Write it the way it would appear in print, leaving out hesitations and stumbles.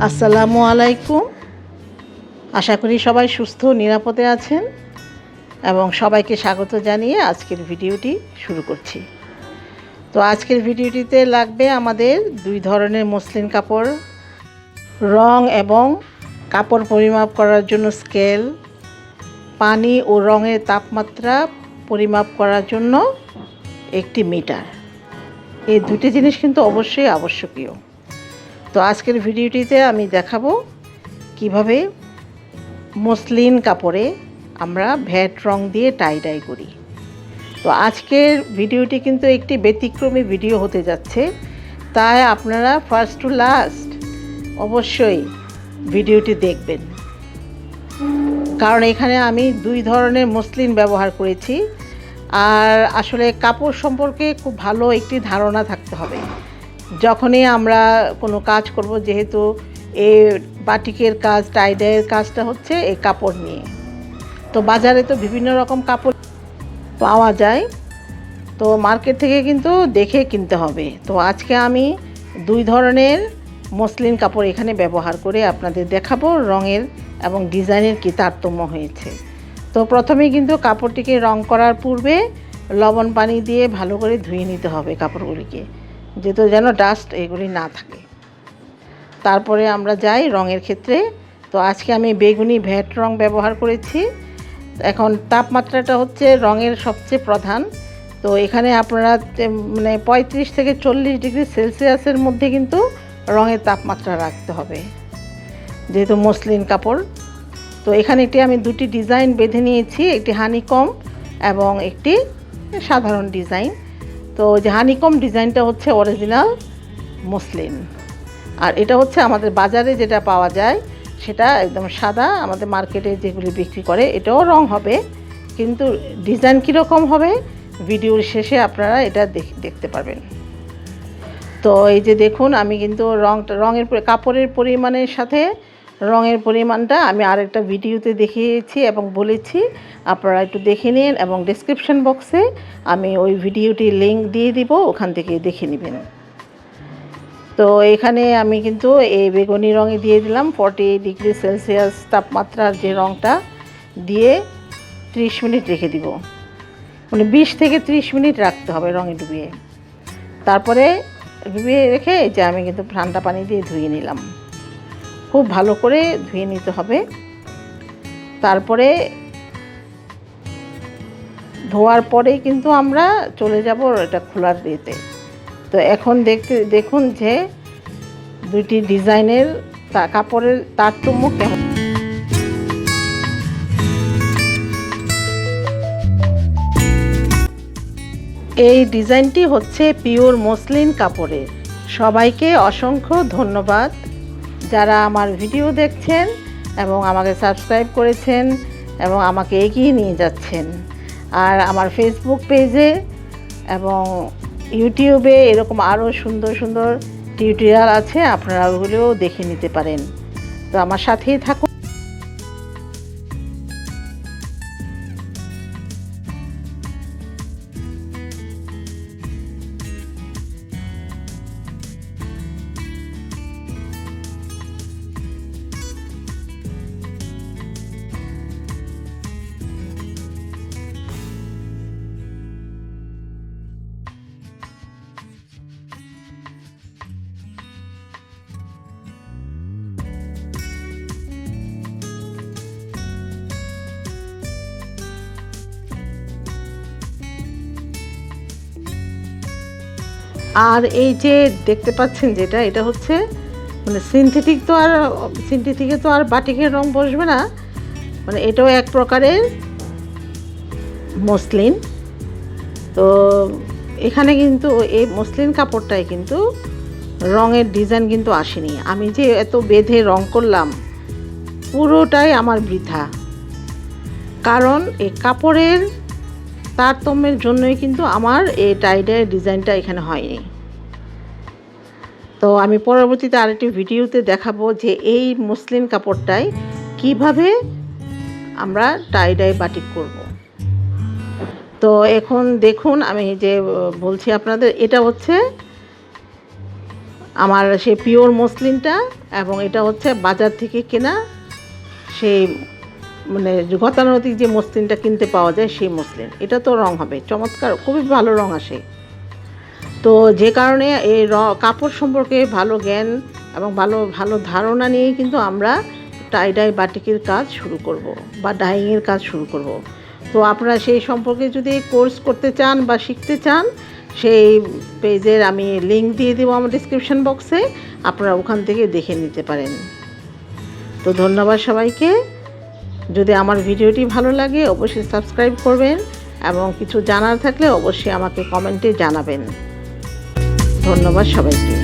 আসসালামু আলাইকুম। আশা করি সবাই সুস্থ নিরাপদে আছেন এবং সবাইকে স্বাগত জানিয়ে আজকের ভিডিওটি শুরু করছি। তো আজকের ভিডিওটিতে লাগবে আমাদের দুই ধরনের মসলিন কাপড়, রং এবং কাপড় পরিমাপ করার জন্য স্কেল, পানি ও রঙের তাপমাত্রা পরিমাপ করার জন্য একটি মিটার। এই দুটি জিনিস কিন্তু অবশ্যই আবশ্যকীয়। তো আজকের ভিডিওটিতে আমি দেখাবো কিভাবে মসলিন কাপড়ে আমরা ভ্যাট রং দিয়ে টাই ডাই করি। তো আজকের ভিডিওটি কিন্তু একটি ব্যতিক্রমী ভিডিও হতে যাচ্ছে, তাই আপনারা ফার্স্ট টু লাস্ট অবশ্যই ভিডিওটি দেখবেন, কারণ এখানে আমি দুই ধরনের মসলিন ব্যবহার করেছি। আর আসলে কাপড় সম্পর্কে খুব ভালো একটি ধারণা থাকতে হবে যখনই আমরা কোনো কাজ করব, যেহেতু এই বাটিকের কাজ, টাই ডাইয়ের কাজটা হচ্ছে এই কাপড় নিয়ে। তো বাজারে তো বিভিন্ন রকম কাপড় পাওয়া যায়, তো মার্কেট থেকে কিন্তু দেখে কিনতে হবে। তো আজকে আমি দুই ধরনের মসলিন কাপড় এখানে ব্যবহার করে আপনাদের দেখাবো রঙের এবং ডিজাইনের কী তারতম্য হয়েছে। তো প্রথমেই কিন্তু কাপড়টিকে রং করার পূর্বে লবণ পানি দিয়ে ভালো করে ধুয়ে নিতে হবে কাপড়গুলিকে, যেহেতু যেন ডাস্ট এগুলি না থাকে। তারপরে আমরা যাই রঙের ক্ষেত্রে। তো আজকে আমি বেগুনি ভ্যাট রং ব্যবহার করেছি। এখন তাপমাত্রাটা হচ্ছে রঙের সবচেয়ে প্রধান। তো এখানে আপনারা 35 থেকে 40 ডিগ্রি সেলসিয়াসের মধ্যে কিন্তু রঙের তাপমাত্রা রাখতে হবে, যেহেতু মসলিন কাপড়। তো এখানে আমি দুটি ডিজাইন বেঁধে নিয়েছি, একটি হানিকম্ব এবং একটি সাধারণ ডিজাইন। তো যে হানিকম্ব ডিজাইনটা হচ্ছে অরিজিনাল মসলিন, আর এটা হচ্ছে আমাদের বাজারে যেটা পাওয়া যায় সেটা একদম সাদা, আমাদের মার্কেটে যেগুলি বিক্রি করে এটাও রং হবে, কিন্তু ডিজাইন কীরকম হবে ভিডিওর শেষে আপনারা এটা দেখতে পারবেন। তো এই যে দেখুন, আমি কিন্তু রঙের কাপড়ের পরিমাণের সাথে রঙের পরিমাণটা আমি আরেকটা ভিডিওতে দেখিয়েছি এবং বলেছি, আপনারা একটু দেখে নিন এবং ডেসক্রিপশন বক্সে আমি ওই ভিডিওটির লিঙ্ক দিয়ে দিব, ওখান থেকে দেখে নেবেন। তো এখানে আমি কিন্তু এই বেগুনি রঙে দিয়ে দিলাম 48 ডিগ্রি সেলসিয়াস তাপমাত্রার যে রঙটা দিয়ে 30 মিনিট রেখে দিব, 20 থেকে 30 মিনিট রাখতে হবে রঙে ডুবিয়ে। তারপরে ডুবিয়ে রেখে এই যে আমি কিন্তু ঠান্ডা পানি দিয়ে ধুয়ে নিলাম, খুব ভালো করে ধুয়ে নিতে হবে। তারপরে ধোয়ার পরেই কিন্তু আমরা চলে যাব এটা খোলার দিতে। তো এখন দেখুন যে দুইটি ডিজাইনের কাপড়ের তারতম্য কেমন। এই ডিজাইনটি হচ্ছে পিওর মসলিন কাপড়ের। সবাইকে অসংখ্য ধন্যবাদ যারা আমার ভিডিও দেখছেন এবং আমাকে সাবস্ক্রাইব করেছেন এবং আমাকে এগিয়ে নিয়ে যাচ্ছেন। আর আমার ফেসবুক পেজে এবং ইউটিউবে এরকম আরও সুন্দর সুন্দর টিউটোরিয়াল আছে, আপনারা ওগুলোও দেখে নিতে পারেন। তো আমার সাথেই থাকুন। আর এই যে দেখতে পাচ্ছেন যেটা, এটা হচ্ছে সিনথেটিকে তো আর বাটিকের রং বসবে না, এটাও এক প্রকারের মসলিন। তো এখানে কিন্তু এই মসলিন কাপড়টায় কিন্তু রঙের ডিজাইন কিন্তু আসেনি। আমি যে এত বেঁধে রং করলাম পুরোটাই আমার বৃথা, কারণ এই কাপড়ের তারতম্যের জন্যই কিন্তু আমার এই টাই ডাইয়ের ডিজাইনটা এখানে হয়নি। তো আমি পরবর্তীতে আরেকটি ভিডিওতে দেখাবো যে এই মসলিন কাপড়টায় কিভাবে আমরা টাই ডাই বাটিক করব। তো এখন দেখুন, আমি যে বলছি আপনাদের, এটা হচ্ছে আমার সেই পিওর মসলিনটা, এবং এটা হচ্ছে বাজার থেকে কেনা সেই মানে গতানুগতিক যে মসলিনটা কিনতে পাওয়া যায় সেই মসলিন। এটা তো রং হবে চমৎকার, খুবই ভালো রং আসে। তো যে কারণে এই কাপড় সম্পর্কে ভালো জ্ঞান এবং ভালো ধারণা নিয়েই কিন্তু আমরা টাইডাই বাটিকের কাজ শুরু করব বা ডাইংয়ের কাজ শুরু করব। তো আপনারা সেই সম্পর্কে যদি কোর্স করতে চান বা শিখতে চান, সেই পেজের আমি লিংক দিয়ে দেবো আমার ডিসক্রিপশন বক্সে, আপনারা ওখান থেকে দেখে নিতে পারেন। তো ধন্যবাদ সবাইকে। যদি আমার ভিডিওটি ভালো লাগে অবশ্যই সাবস্ক্রাইব করবেন, এবং কিছু জানার থাকলে অবশ্যই আমাকে কমেন্টে জানাবেন। ধন্যবাদ সবাইকে।